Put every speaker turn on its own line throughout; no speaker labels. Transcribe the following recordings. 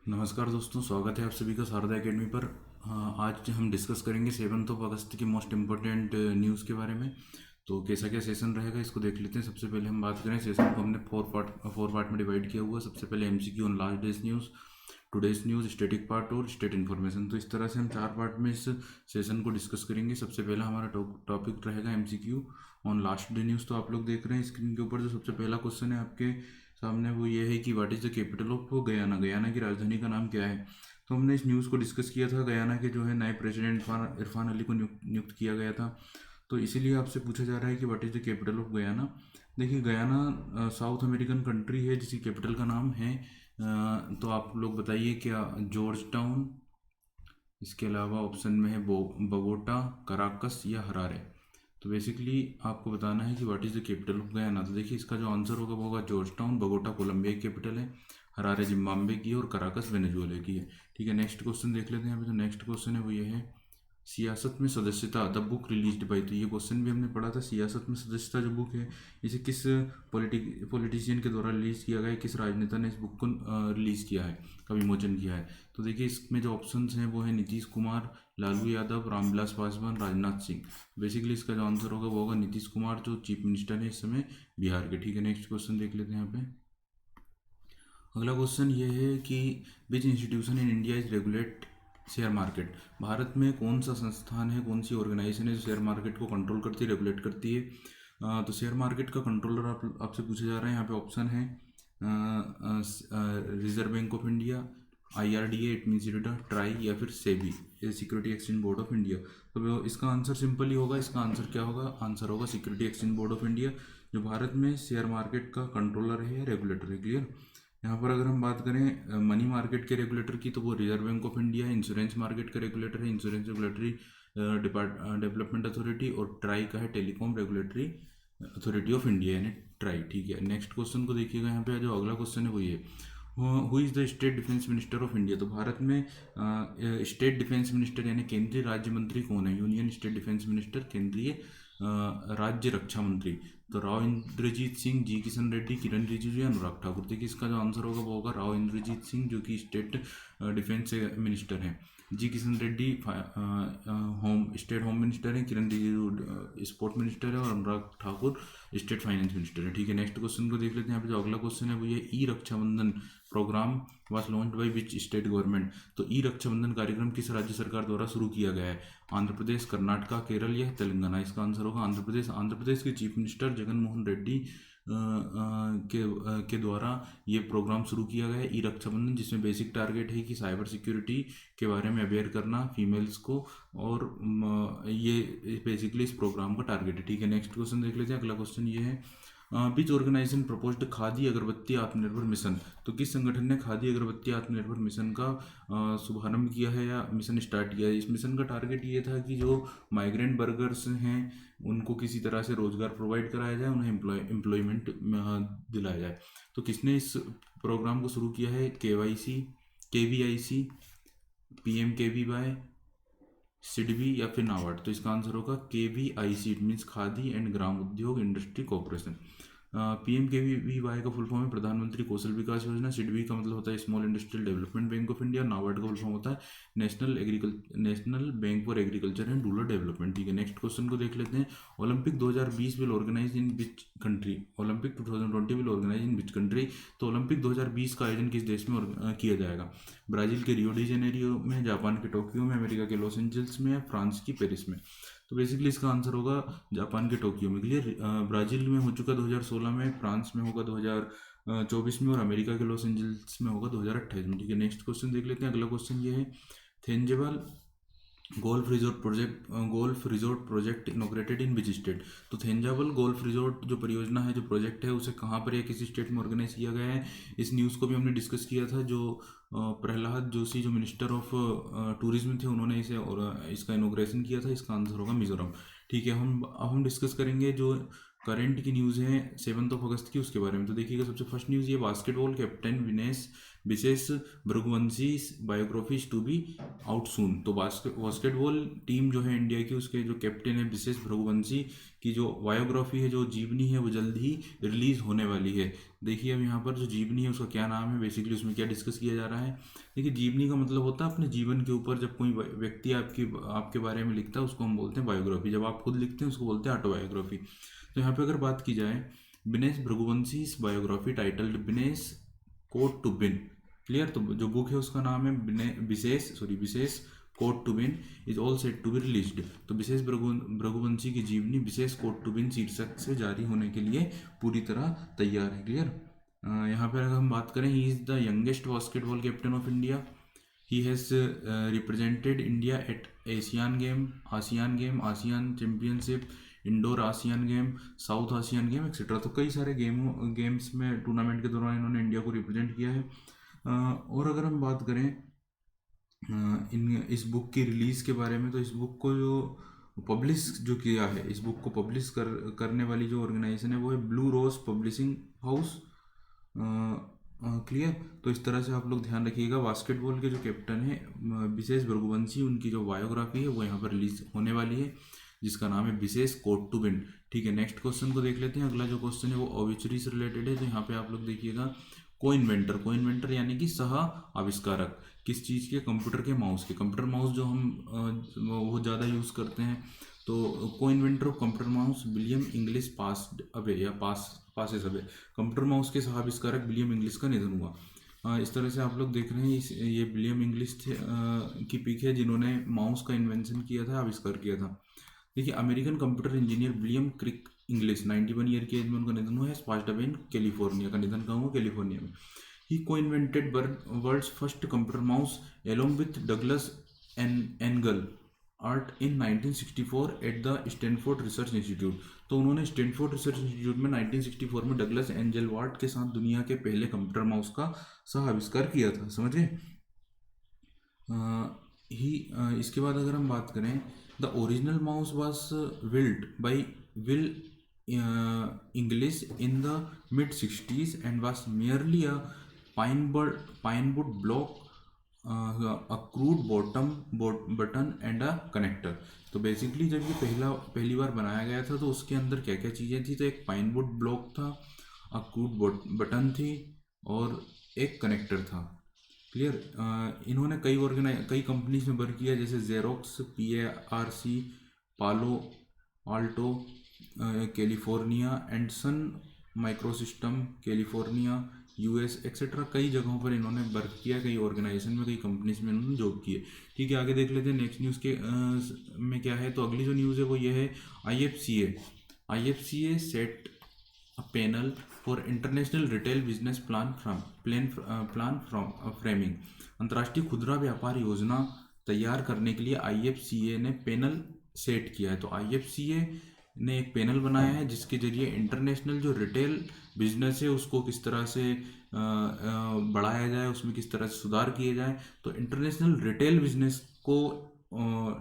नमस्कार दोस्तों, स्वागत है आप सभी का शारदा एकेडमी पर। आज हम डिस्कस करेंगे 7 अगस्त की मोस्ट इम्पोर्टेंट न्यूज़ के बारे में। तो कैसा क्या सेशन रहेगा इसको देख लेते हैं। सबसे पहले हम बात करें, सेशन को हमने फोर पार्ट में डिवाइड किया हुआ है। सबसे पहले MCQ on last days news, today's news, static part और स्टेट इन्फॉर्मेशन। तो इस तरह से हम 4 पार्ट में इस सेशन को डिस्कस करेंगे। सबसे पहला हमारा टॉपिक रहेगा MCQ on last day news. तो आप लोग देख रहे हैं स्क्रीन के ऊपर जो सबसे पहला क्वेश्चन है आपके सामने, वो ये है कि what is the capital of Guyana. Guyana की राजधानी का नाम क्या है। तो हमने इस न्यूज़ को डिस्कस किया था। गयाना के जो है नए प्रेसिडेंट इरफान अली को नियुक्त किया गया था। तो इसीलिए आपसे पूछा जा रहा है कि what is the capital of Guyana. देखिए, गयाना साउथ अमेरिकन कंट्री है जिसकी कैपिटल का नाम है तो आप लोग बताइए क्या जॉर्ज टाउन, इसके अलावा ऑप्शन में है बगोटा, कराकस या हरारे। तो बेसिकली आपको बताना है कि what is the capital of Guyana. तो देखिए, इसका जो आंसर होगा वो होगा जॉर्ज टाउन। बगोटा कोलंबिया की कैपिटल है, हरारे जिम्बाब्वे की है और कराकस वेनेजुएला की है। ठीक है, नेक्स्ट क्वेश्चन देख लेते हैं। यहाँ पे जो नेक्स्ट क्वेश्चन है वो ये है, सियासत में सदस्यता द बुक रिलीज्ड बाई। तो ये क्वेश्चन भी हमने पढ़ा था। सियासत में सदस्यता जो बुक है, इसे किस पॉलिटिशियन के द्वारा रिलीज किया गया है, किस राजनेता ने इस बुक को रिलीज किया है, का विमोचन किया है। तो देखिए, इसमें जो ऑप्शंस हैं वो है नीतीश कुमार, लालू यादव, रामविलास पासवान, राजनाथ सिंह। बेसिकली इसका जो आंसर होगा वो होगा नीतीश कुमार, जो चीफ मिनिस्टर है इस समय बिहार के। ठीक है, नेक्स्ट क्वेश्चन देख लेते हैं यहाँ पे। अगला क्वेश्चन ये है कि विच institution in India is regulate share market. Bharat में कौन सा संस्थान है, कौन सी ऑर्गेनाइजेशन है जो शेयर मार्केट को कंट्रोल करती है, रेगुलेट करती है। तो शेयर मार्केट का कंट्रोलर आपसे पूछा जा रहा है। यहाँ पे ऑप्शन है reserve bank of India, IRDA, it means इटा, ट्राई, या फिर SEBI, security exchange board of India. तो इसका आंसर सिंपल ही होगा। इसका आंसर क्या होगा, आंसर होगा security exchange board of India, जो भारत में शेयर मार्केट का कंट्रोलर है, रेगुलेटर है। क्लियर। यहाँ पर अगर हम बात करें मनी मार्केट के रेगुलेटर की, तो वो रिजर्व बैंक ऑफ इंडिया है। इंश्योरेंस मार्केट का रेगुलेटर है इंश्योरेंस रेगुलेटरी डेवलपमेंट अथॉरिटी, और ट्राई का है telecom regulatory authority of India, यानी ट्राई। ठीक है, नेक्स्ट क्वेश्चन को देखिएगा। यहाँ पे जो अगला क्वेश्चन है वो ये, who is the state defence minister of India. तो भारत में स्टेट डिफेंस मिनिस्टर यानी केंद्रीय राज्य मंत्री कौन है। यूनियन स्टेट डिफेंस मिनिस्टर, केंद्रीय राज्य रक्षा मंत्री। तो राव इंद्रजीत सिंह, जी किशन रेड्डी, किरण रिजिजू या अनुराग ठाकुर। देखिए, इसका जो आंसर होगा वो होगा राव इंद्रजीत सिंह, जो कि स्टेट डिफेंस मिनिस्टर हैं। G Kishan Reddy state home minister है, किरण रिजिजू स्पोर्ट मिनिस्टर है, और Anurag Thakur state finance minister है। ठीक है, नेक्स्ट क्वेश्चन को देख लेते हैं। यहाँ पे जो अगला क्वेश्चन है वो ये, e Rakshabandhan programme was launched by which state government. तो ई रक्षाबंधन कार्यक्रम किस राज्य सरकार द्वारा शुरू किया गया है। आंध्र प्रदेश, कर्नाटका, केरल या तेलंगाना। इसका आंसर होगा आंध्र प्रदेश। आंध्र प्रदेश के चीफ मिनिस्टर जगन मोहन रेड्डी के द्वारा ये प्रोग्राम शुरू किया गया है, ई रक्षाबंधन, जिसमें बेसिक टारगेट है कि साइबर सिक्योरिटी के बारे में अवेयर करना फीमेल्स को, और ये बेसिकली इस प्रोग्राम का टारगेट है। ठीक है, नेक्स्ट क्वेश्चन देख लेते हैं। अगला क्वेश्चन ये है, विच ऑर्गेनाइजेशन प्रपोज्ड खादी अगरबत्ती आत्मनिर्भर मिशन। तो किस संगठन ने खादी अगरबत्ती आत्मनिर्भर मिशन का शुभारंभ किया है या मिशन स्टार्ट किया है। इस मिशन का टारगेट ये था कि जो माइग्रेंट वर्कर्स हैं उनको किसी तरह से रोजगार प्रोवाइड कराया जाए, उन्हें एम्प्लॉयमेंट दिलाया जाए। तो किसने इस प्रोग्राम को शुरू किया है, KVIC, PMKVY, सिडबी या फिर नाबार्ड। तो इसका आंसर होगा KVIC, it means Khadi and Gram Udyog industry corporation. PMKVY का फुल फॉर्म है प्रधानमंत्री कौशल विकास योजना। सिडबी का मतलब होता है small industrial development bank of India. NABARD का फुल फॉर्म होता है national bank for agriculture and rural development. ठीक है, नेक्स्ट क्वेश्चन को देख लेते हैं। Olympic 2020 will organise in which country. Olympic 2020 will organise in which country. तो ओलंपिक 2020 का आयोजन किस देश में किया जाएगा। ब्राजील के रियो डी जेनेरियो में, जापान के टोक्यो में, अमेरिका के लॉस एंजल्स में, या फ्रांस की पेरिस में। तो बेसिकली इसका आंसर होगा जापान के टोक्यो में। क्लियर। ब्राजील में हो चुका 2016 में, फ्रांस में होगा 2024 में, और अमेरिका के लॉस एंजल्स में होगा 2028 में। ठीक है, नेक्स्ट क्वेश्चन देख लेते हैं। अगला क्वेश्चन ये है, Thenzawl golf resort project inaugurated in which state. तो थेंजावल गोल्फ रिजोर्ट जो परियोजना है, जो प्रोजेक्ट है, उसे कहाँ पर या किसी स्टेट में ऑर्गेनाइज किया गया है। इस न्यूज़ को भी हमने डिस्कस किया था। जो प्रहलाद जोशी जो मिनिस्टर ऑफ टूरिज्म थे, उन्होंने इसे और इसका इनोग्रेशन किया था। इसका आंसर होगा मिजोरम। ठीक है, अब हम डिस्कस करेंगे जो करंट की न्यूज़ है 7 अगस्त की, उसके बारे में तो देखिएगा। सबसे फर्स्ट न्यूज़ ये, basketball captain Vinesh Vishesh Bhriguvanshi biography to be out soon. तो बास्केटबॉल टीम जो है इंडिया की, उसके जो कैप्टन है विशेष भृगुवंशी की जो बायोग्राफी है, जो जीवनी है, वो जल्द ही रिलीज होने वाली है। देखिए अब यहाँ पर जो जीवनी है उसका क्या नाम है, बेसिकली उसमें क्या डिस्कस किया जा रहा है। देखिए जीवनी का मतलब होता है अपने जीवन के ऊपर जब कोई व्यक्ति आपके बारे में लिखता है उसको हम बोलते हैं बायोग्राफी। जब आप खुद लिखते हैं उसको बोलते हैं ऑटोबायोग्राफी। तो यहाँ पे अगर बात की जाए, Vinesh Bhriguvanshi biography titled Vinesh code to win, clear. तो जो बुक है उसका नाम है Vishesh code to win is all set to be released. तो विशेष भृगुवंशी की जीवनी विशेष कोड टू विन शीर्षक से जारी होने के लिए पूरी तरह तैयार है, क्लियर। यहाँ पर अगर हम बात करें, he is the youngest basketball captain of India. He has represented India at Asian game, ASEAN championship, indoor ASEAN game, south ASEAN game etcetera. तो कई सारे गेम्स में टूर्नामेंट के दौरान इन्होंने इंडिया को रिप्रेजेंट किया है। और अगर हम बात करें इस बुक की रिलीज़ के बारे में, तो इस बुक को जो पब्लिश जो किया है, इस बुक को पब्लिश करने वाली जो ऑर्गेनाइजेशन है वो है Blue Rose publishing house, clear. तो इस तरह से आप लोग ध्यान रखिएगा। बास्केटबॉल के जो कैप्टन है विशेष भृगुवंशी, उनकी जो बायोग्राफी है वो यहाँ पर रिलीज होने वाली है, जिसका नाम है विशेष कोड टू विन। ठीक है, नेक्स्ट क्वेश्चन को देख लेते हैं। अगला जो क्वेश्चन है वो ऑब्ituary से रिलेटेड है। तो यहाँ पे आप लोग देखिएगा, को इन्वेंटर यानी कि सह आविष्कारक, किस चीज़ के, कंप्यूटर के माउस के। कंप्यूटर माउस जो हम वो ज़्यादा यूज़ करते हैं, तो को inventor of computer mouse William English passed away या पासेस अवे। कंप्यूटर माउस के सह आविष्कारक विलियम इंग्लिश का निधन हुआ। इस तरह से आप लोग देख रहे हैं, ये विलियम इंग्लिश थे की पिक है जिन्होंने माउस का इन्वेंशन किया था, आविष्कार किया था। देखिए अमेरिकन कंप्यूटर इंजीनियर विलियम क्रिक इंग्लिश 91 ईयर की एज में उनका निधन हुआ है। पास्ड अवे इन कैलिफोर्निया, का निधन कहाँ हुआ, कैलिफोर्निया में। He co-invented world's first computer mouse along with Douglas एंगल आर्ट इन 1964 at the Stanford Research Institute. तो उन्होंने स्टैनफोर्ड रिसर्च इंस्टीट्यूट में 1964 में डगलस एंजल वार्ट के साथ दुनिया के पहले कंप्यूटर माउस का सह आविष्कार किया था, समझे। इसके बाद अगर हम बात करें, the original mouse was built by will English in the mid 60s and was merely a Pinewood block, a crude bottom button and a connector. तो बेसिकली जब ये पहली बार बनाया गया था तो उसके अंदर क्या क्या चीज़ें थी, तो एक पाइनवुड ब्लॉक था, अ क्रूड बटन थी और एक कनेक्टर था, क्लियर। इन्होंने कई कंपनीज में वर्क किया, जैसे Xerox, PARC, Palo Alto California, and Sun Microsystem California US etcetera. कई जगहों पर इन्होंने वर्क किया, कई ऑर्गेनाइजेशन में, कई कंपनीज में इन्होंने जॉब की है। ठीक है, आगे देख लेते हैं नेक्स्ट न्यूज़ के में क्या है। तो अगली जो न्यूज़ है वो ये है, IFCA set a panel for international retail business plan framing. अंतर्राष्ट्रीय खुदरा व्यापार योजना तैयार करने के लिए IFCA ने पैनल सेट किया है। तो IFCA ने एक पैनल बनाया है जिसके जरिए इंटरनेशनल जो रिटेल बिजनेस है उसको किस तरह से बढ़ाया जाए, उसमें किस तरह से सुधार किए जाए। तो इंटरनेशनल रिटेल बिजनेस को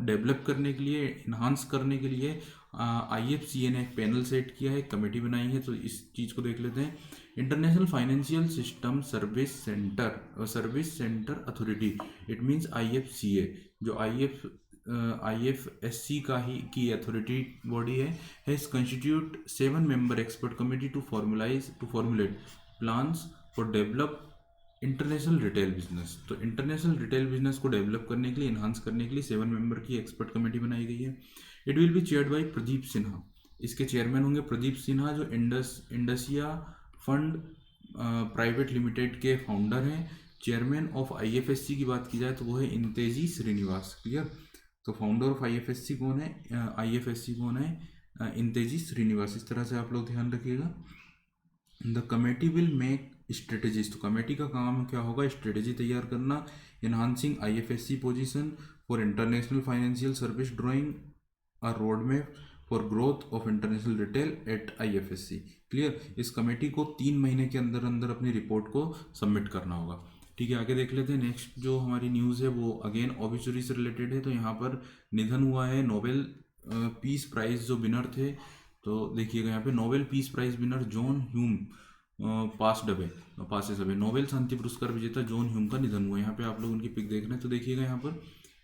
डेवलप करने के लिए, इन्हांस करने के लिए IFCA ने एक पैनल सेट किया है, एक कमेटी बनाई है। तो इस चीज़ को देख लेते हैं। International financial system service centre authority, it means IFCA, जो IFSC की अथॉरिटी बॉडी है, has constitute 7 member expert committee to formulate plans for develop international retail business. तो इंटरनेशनल रिटेल बिजनेस को डेवलप करने के लिए, इन्हांस करने के लिए 7 मेंबर की एक्सपर्ट कमेटी बनाई गई है। It will be chaired by Pradeep Sinha. इसके चेयरमैन होंगे प्रदीप सिन्हा, जो इंडसिया फंड प्राइवेट लिमिटेड के फाउंडर हैं। चेयरमैन ऑफ IFSC की बात की जाए तो वो है इंतेजी श्रीनिवास, क्लियर। तो फाउंडर ऑफ IFSC कौन है, IFSC कौन है, इंतेजी श्रीनिवास। इस तरह से आप लोग ध्यान रखिएगा। The committee will make strategies. तो कमेटी का काम क्या होगा, स्ट्रेटेजी तैयार करना। Enhancing IFSC position for international financial service, drawing a road map for growth of international retail at IFSC, clear. इस कमेटी को 3 महीने के अंदर अंदर अपनी रिपोर्ट को सबमिट करना होगा। ठीक है, आगे देख लेते हैं। नेक्स्ट जो हमारी न्यूज़ है वो अगेन ऑब्ituary से रिलेटेड है। तो यहाँ पर निधन हुआ है नोबेल पीस प्राइज जो विनर थे तो देखिएगा यहाँ पे Nobel peace prize winner John Hume passes away. नोबेल शांति पुरस्कार विजेता जॉन ह्यूम का निधन हुआ। यहाँ पे आप लोग उनकी पिक देख रहे हैं। तो देखिएगा यहाँ पर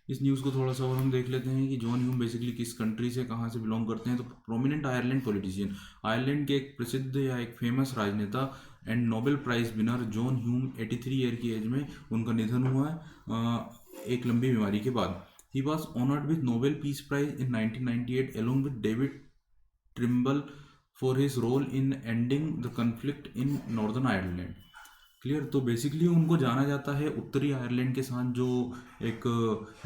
इस न्यूज़ को थोड़ा सा और हम देख लेते हैं कि जॉन ह्यूम बेसिकली किस कंट्री से, कहाँ से बिलोंग करते हैं। तो प्रोमिनेंट आयरलैंड पॉलिटिशियन, आयरलैंड के एक प्रसिद्ध या एक फेमस राजनेता and Nobel prize winner John Hume 83 year की एज में उनका निधन हुआ है एक लंबी बीमारी के बाद। He was honoured with Nobel peace prize in 1998 along with David Trimble for his role in ending the conflict in Northern Ireland. Clear. तो बेसिकली उनको जाना जाता है उत्तरी आयरलैंड के साथ जो एक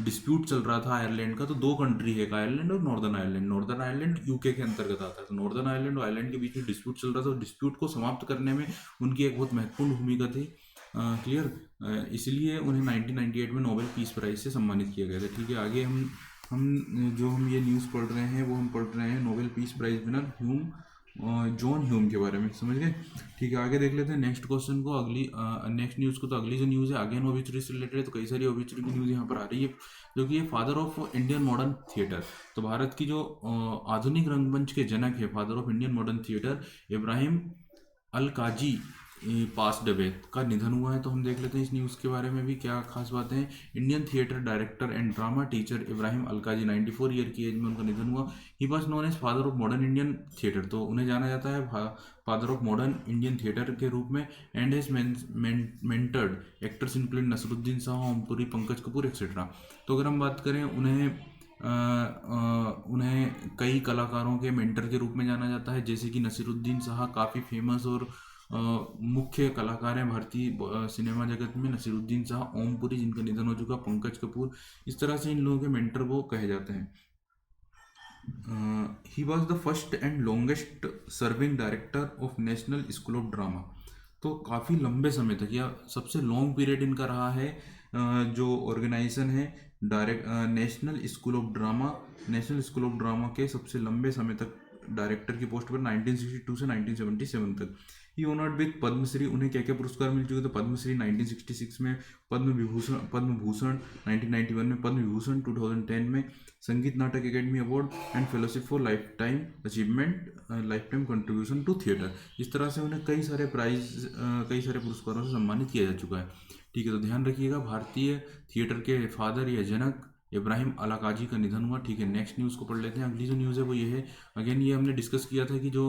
डिस्प्यूट चल रहा था आयरलैंड का। तो दो कंट्री है, एक आयरलैंड और northern Ireland. Northern Ireland UK के अंतर्गत आता है। तो नॉर्दर्न आयरलैंड और आयरलैंड के बीच में डिस्प्यूट चल रहा था। तो डिस्प्यूट को समाप्त करने में उनकी एक बहुत महत्वपूर्ण भूमिका थी। क्लियर। इसलिए उन्हें 1998 में नोबेल पीस प्राइज से सम्मानित किया गया था। ठीक है। आगे हम ये न्यूज़ पढ़ रहे हैं वो हम पढ़ रहे हैं Nobel peace prize winner John Hume के बारे में, समझ गए। ठीक है। आगे देख लेते हैं नेक्स्ट क्वेश्चन को, अगली नेक्स्ट न्यूज़ को। तो अगली जो न्यूज़ है अगेन ओबिचुरी से रिलेटेड है। तो कई सारी ओबिचुरी की न्यूज़ यहाँ पर आ रही है, जो कि ये father of Indian modern theatre. तो भारत की जो आधुनिक रंगमंच के जनक है, father of Indian modern theatre, Ibrahim Alkazi passed away, का निधन हुआ है। तो हम देख लेते हैं इस न्यूज़ के बारे में भी क्या खास बातें हैं। Indian theatre director and drama teacher Ibrahim Alkazi 94 year की एज में उनका निधन हुआ। He was known as father of modern Indian theatre. तो उन्हें जाना जाता है father of modern Indian theatre के रूप में। And has mentored actors including Naseeruddin Shah, Om Puri, Pankaj Kapoor etcetera. तो अगर हम बात करें उन्हें कई कलाकारों के मेंटर के रूप में जाना जाता है, जैसे कि नसीरुद्दीन शाह काफ़ी फेमस और मुख्य कलाकार हैं भारतीय सिनेमा जगत में। नसीरुद्दीन शाह, ओमपुरी जिनका निधन हो चुका, पंकज कपूर, इस तरह से इन लोगों के मेंटर वो कहे जाते हैं। He was the first and longest serving director of national school of drama. तो काफ़ी लंबे समय तक या सबसे लॉन्ग पीरियड इनका रहा है जो ऑर्गेनाइजेशन है national school of drama. National school of drama के सबसे लंबे समय तक डायरेक्टर की पोस्ट पर 1962 से 1977 तक। ही ऑनर्ड विद पद्मश्री। उन्हें क्या क्या पुरस्कार मिल चुके थे? पद्मश्री 1966 में, पद्म भूषण 1991 में, पद्म विभूषण 2010 में, Sangeet Natak academy award and fellowship for lifetime achievement, lifetime contribution to theatre. इस तरह से उन्हें कई सारे पुरस्कारों से सम्मानित किया जा चुका है। ठीक है। तो ध्यान रखिएगा, भारतीय थिएटर के फादर या जनक इब्राहिम अलाकाजी का निधन हुआ। ठीक है। नेक्स्ट न्यूज़ को पढ़ लेते हैं। अगली जो न्यूज़ है वो ये है, अगेन ये हमने डिस्कस किया था कि जो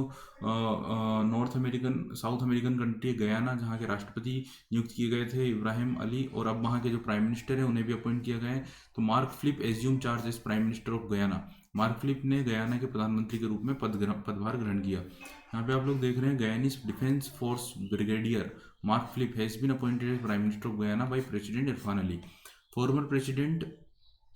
साउथ अमेरिकन कंट्री गयाना, जहाँ के राष्ट्रपति नियुक्त किए गए थे इब्राहिम अली, और अब वहाँ के जो प्राइम मिनिस्टर है उन्हें भी अपॉइंट किया गया है। तो Mark Phillips assume charge as prime minister of Guyana. Mark Phillips ने गयाना के प्रधानमंत्री के रूप में पदभार ग्रहण किया। यहाँ पे आप लोग देख रहे हैं Guyanese defence force brigadier Mark Phillips has been appointed as prime minister of Guyana by president Irfan Ali. Former president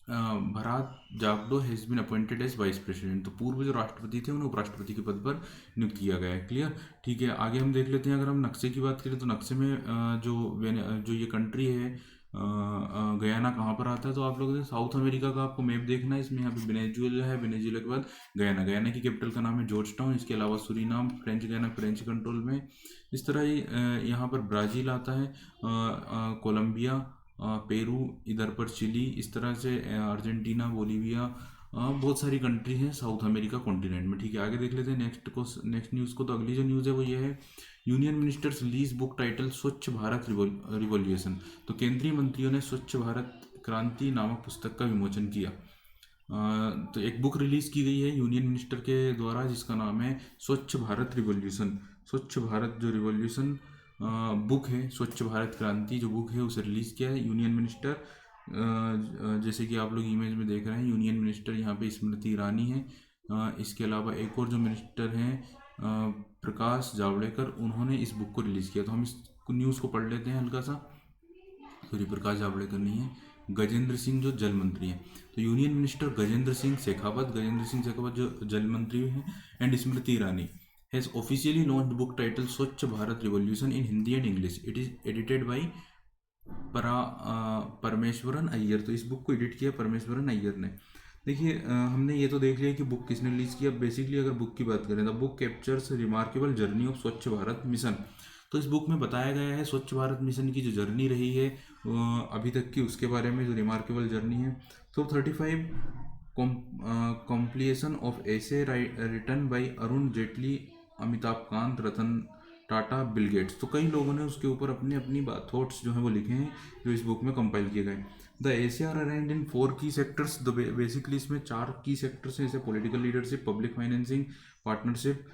Bharrat Jagdeo has been appointed as vice president. तो पूर्व जो राष्ट्रपति थे उन्हें उपराष्ट्रपति के पद पर नियुक्त किया गया है। क्लियर। ठीक है। आगे हम देख लेते हैं, अगर हम नक्शे की बात करें तो नक्शे में जो ये कंट्री है गयाना कहाँ पर आता है? तो आप लोग साउथ अमेरिका का आपको मैप देखना है। इसमें यहाँ पे वेनेजुएला है, वेनेजुएला के बाद गयाना की कैपिटल का नाम है जॉर्ज टाउन। इसके अलावा Suriname, French Guiana French control में। इस तरह ही यहाँ पर ब्राज़ील आता है, कोलंबिया, पेरू, इधर पर चिली, इस तरह से अर्जेंटीना, बोलीविया, बहुत सारी कंट्री हैं साउथ अमेरिका कॉन्टिनेंट में। ठीक है। आगे देख लेते हैं नेक्स्ट न्यूज़ को। तो अगली जो न्यूज़ है वो ये है, union ministers release book title Swachh Bharat revolution. तो केंद्रीय मंत्रियों ने स्वच्छ भारत क्रांति नामक पुस्तक का विमोचन किया। तो एक बुक रिलीज़ की गई है यूनियन मिनिस्टर के द्वारा जिसका नाम है स्वच्छ भारत रिवॉल्यूशन। स्वच्छ भारत जो रिवॉल्यूशन बुक है, स्वच्छ भारत क्रांति जो बुक है उसे रिलीज़ किया है यूनियन मिनिस्टर। जैसे कि आप लोग इमेज में देख रहे हैं, यूनियन मिनिस्टर यहाँ पे स्मृति ईरानी है। इसके अलावा एक और जो मिनिस्टर हैं प्रकाश जावड़ेकर, उन्होंने इस बुक को रिलीज़ किया। तो हम इस न्यूज़ को पढ़ लेते हैं हल्का सा। सॉरी, प्रकाश जावड़ेकर नहीं है, गजेंद्र सिंह जो जल मंत्री हैं। तो यूनियन मिनिस्टर गजेंद्र सिंह शेखावत जो जल मंत्री हैं, and Smriti Irani has officially launched book title Swachh Bharat revolution in Hindi and English. It is edited by Parameswaran Iyer. तो इस बुक को एडिट किया परमेश्वरन अय्यर ने। देखिए हमने ये तो देख लिया कि बुक किसने रिलीज़ किया। बेसिकली अगर बुक की बात करें, the book captures remarkable journey of स्वच्छ भारत मिशन। तो इस बुक में बताया गया है स्वच्छ भारत मिशन की जो जर्नी रही है अभी तक की, उसके बारे में जो रिमार्केबल जर्नी है। तो 35 completion of essay written by Arun Jaitley, Amitabh Kant, Ratan Tata, Bill Gates. तो कई लोगों ने उसके ऊपर अपनी अपनी थॉट्स जो है वो लिखे हैं, जो इस बुक में कंपाइल किए गए। The essays are arranged in 4 key sectors. Basically इसमें 4 की सेक्टर्स हैं, जैसे political leadership, public financing, partnership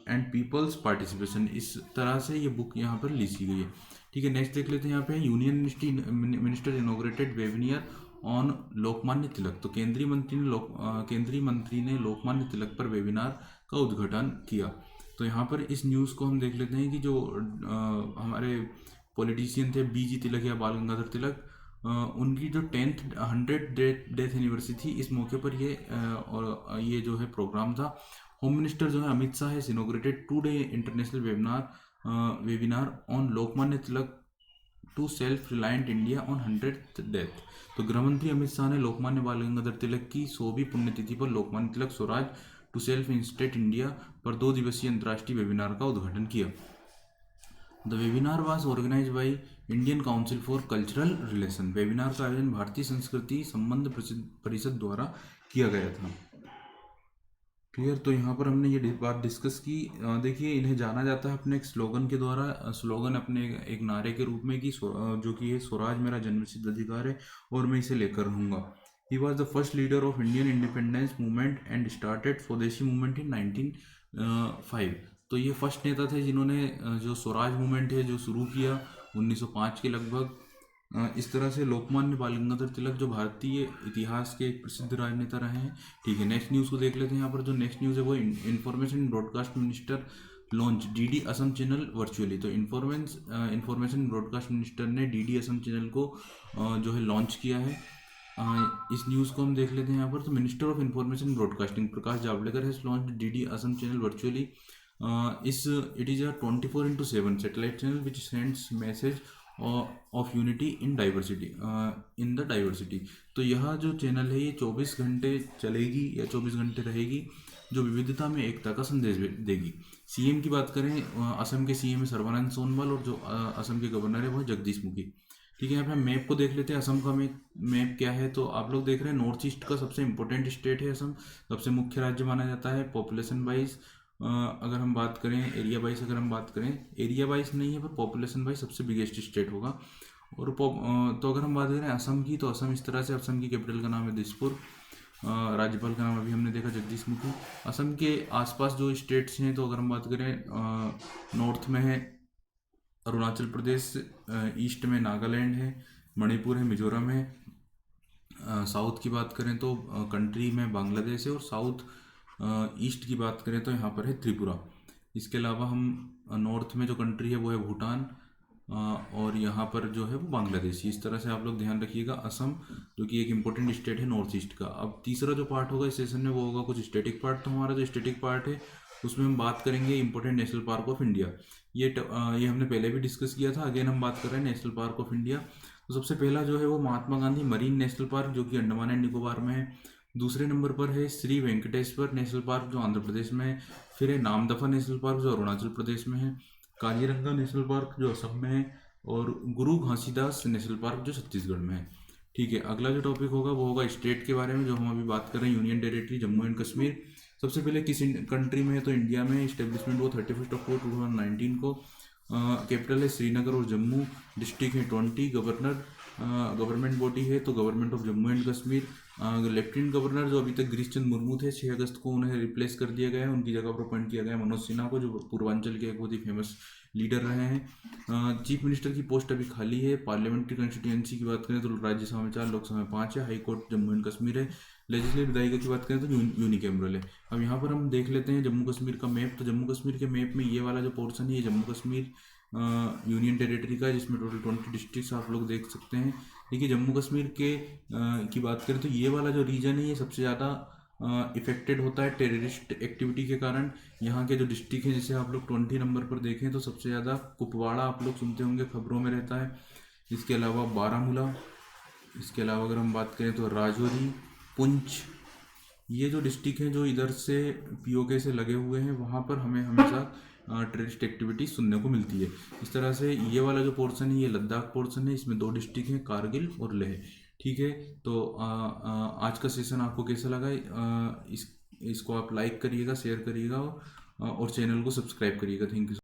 and peoples participation. इस तरह से ये बुक यहाँ पर रिलीज की गई है। ठीक है, नेक्स्ट देख लेते हैं। यहाँ पे union minister inaugurated webinar on Lokmanya Tilak. तो केंद्रीय मंत्री ने लोकमान्य तिलक पर वेबिनार का उद्घाटन किया। तो यहाँ पर इस न्यूज़ को हम देख लेते हैं कि जो हमारे पॉलिटिशियन थे बीजी तिलक या बाल गंगाधर तिलक, उनकी जो 100th डेथ एनिवर्सरी थी, इस मौके पर ये जो है प्रोग्राम था। होम मिनिस्टर जो है Amit Shah has inaugurated 2 day international webinar on Lokmanya Tilak to self reliant India on 100th death. तो गृहमंत्री अमित शाह ने लोकमान्य बाल गंगाधर तिलक की 100वीं पुण्यतिथि पर Lokmanya Tilak Swaraj to self instate India पर 2 दिवसीय अंतर्राष्ट्रीय वेबिनार का उद्घाटन किया। The webinar was organise by Indian Council for Cultural Relation. Webinar का आयोजन भारतीय संस्कृति संबंध परिषद द्वारा किया गया था। क्लियर। तो यहाँ पर हमने ये बात डिस्कस की। देखिए, इन्हें जाना जाता है अपने एक स्लोगन के द्वारा, स्लोगन अपने एक नारे के रूप में कि जो कि ये स्वराज मेरा जन्मसिद्ध अधिकार है और मैं इसे लेकर रहूँगा। He was the first leader of Indian independence movement and started स्वदेशी मूवमेंट इन 1905। तो ये फर्स्ट नेता थे जिन्होंने जो स्वराज मूवमेंट है जो शुरू किया 1905 के लगभग। इस तरह से लोकमान्य बाल गंगाधर तिलक जो भारतीय इतिहास के एक प्रसिद्ध राजनेता रहे हैं। ठीक है, नेक्स्ट न्यूज़ को देख लेते हैं। यहाँ पर जो नेक्स्ट न्यूज़ है वो information broadcast minister launch DD Assam channel virtually. तो इंफॉर्मेशन ब्रॉडकास्ट मिनिस्टर ने डीडी असम चैनल को जो है लॉन्च किया है। इस न्यूज़ को हम देख लेते हैं यहाँ पर। तो minister of information broadcasting Prakash Javadekar has launch DD Assam channel virtually. It is a 24/7 satellite channel which sends message of unity in diversity in the diversity. तो यह जो चैनल है ये 24 घंटे चलेगी या 24 घंटे रहेगी, जो विविधता में एकता का संदेश देगी। सीएम की बात करें, असम के सीएम है सर्बानंद सोनोवाल और जो असम के गवर्नर है वो है जगदीश मुखी। ठीक है, यहाँ पे हम मैप को देख लेते हैं। असम का मैप क्या है, तो आप लोग देख रहे हैं नॉर्थ ईस्ट का सबसे इंपॉर्टेंट स्टेट है असम, सबसे मुख्य राज्य माना जाता है। पॉपुलेशन वाइज अगर हम बात करें, एरिया वाइज अगर हम बात करें, एरिया वाइज नहीं है पर पॉपुलेशन वाइज सबसे बिगेस्ट स्टेट होगा। और तो अगर हम बात करें असम की, तो असम इस तरह से, असम की कैपिटल का नाम है दिसपुर, राज्यपाल का नाम अभी हमने देखा जगदीश मुखी। असम के आसपास जो स्टेट्स हैं, तो अगर हम बात करें नॉर्थ में है अरुणाचल प्रदेश, ईस्ट में नागालैंड है, मणिपुर है, मिजोरम है। साउथ की बात करें तो कंट्री में बांग्लादेश है, और साउथ ईस्ट की बात करें तो यहाँ पर है त्रिपुरा। इसके अलावा हम नॉर्थ में जो कंट्री है वो है भूटान, और यहाँ पर जो है वो बांग्लादेश। इस तरह से आप लोग ध्यान रखिएगा। असम जो कि एक इम्पोर्टेंट स्टेट है नॉर्थ ईस्ट का। अब तीसरा जो पार्ट होगा इस सेशन में वो होगा कुछ स्टैटिक पार्ट। तो हमारा जो स्टैटिक पार्ट है उसमें हम बात करेंगे important national park of India. ये हमने पहले भी डिस्कस किया था, अगेन हम बात कर रहे हैं नेशनल पार्क ऑफ इंडिया। तो सबसे पहला जो है वो Mahatma Gandhi marine national park जो कि अंडमान एंड निकोबार में है। दूसरे नंबर पर है श्री वेंकटेश्वर नेशनल पार्क जो आंध्र प्रदेश में है। फिर है नामदफा नेशनल पार्क जो अरुणाचल प्रदेश में है। काजीरंगा नेशनल पार्क जो असम में है, और गुरु घासीदास नेशनल पार्क जो छत्तीसगढ़ में है। ठीक है, अगला जो टॉपिक होगा वो होगा स्टेट के बारे में, जो हम अभी बात कर रहे हैं union territory Jammu and Kashmir. सबसे पहले किस कंट्री में है, तो इंडिया में। इस्टेब्लिशमेंट वो 31 अक्टूबर 2019 को। कैपिटल है श्रीनगर और जम्मू। डिस्ट्रिक्ट है 20। गवर्नमेंट बॉडी है तो government of Jammu and Kashmir. Lieutenant governor जो अभी तक गिरीश चंद्र मुर्मू थे, 6 अगस्त को उन्हें रिप्लेस कर दिया गया है। उनकी जगह पर अपॉइंट किया गया मनोज सिन्हा को, जो पूर्वांचल के एक बहुत ही फेमस लीडर रहे हैं। चीफ मिनिस्टर की पोस्ट अभी खाली है। पार्लियामेंट्री कंस्टिट्यूएंसी की बात करें तो राज्यसभा में 4, लोकसभा में 5 है। High court Jammu and Kashmir है। लेजिस्लेटिव विधायिका की बात करें तो यूनिकैमरल है। अब यहाँ पर हम देख लेते हैं जम्मू कश्मीर का मैप। तो जम्मू कश्मीर के मैप में ये वाला जो पोर्शन है ये जम्मू कश्मीर यूनियन टेरिटरी का, जिसमें टोटल 20 डिस्ट्रिक्ट्स आप लोग देख सकते हैं। देखिए, जम्मू कश्मीर के की बात करें तो ये वाला जो रीजन है ये सबसे ज़्यादा इफेक्टेड होता है टेररिस्ट एक्टिविटी के कारण। यहाँ के जो डिस्ट्रिक्ट हैं, जैसे आप लोग 20 नंबर पर देखें तो सबसे ज़्यादा कुपवाड़ा आप लोग सुनते होंगे, खबरों में रहता है। इसके अलावा बारामूला, इसके अलावा अगर हम बात करें तो राजौरी, पुंछ, ये जो डिस्ट्रिक्ट हैं जो इधर से पीओके से लगे हुए हैं, वहाँ पर हमें हमेशा टेररिस्ट एक्टिविटी सुनने को मिलती है। इस तरह से ये वाला जो पोर्शन है ये लद्दाख पोर्शन है। इसमें 2 डिस्ट्रिक्ट हैं, कारगिल और लेह। ठीक है। तो आज का सेशन आपको कैसा लगा? इसको आप लाइक करिएगा, शेयर करिएगा, और चैनल को सब्सक्राइब करिएगा। Thank you.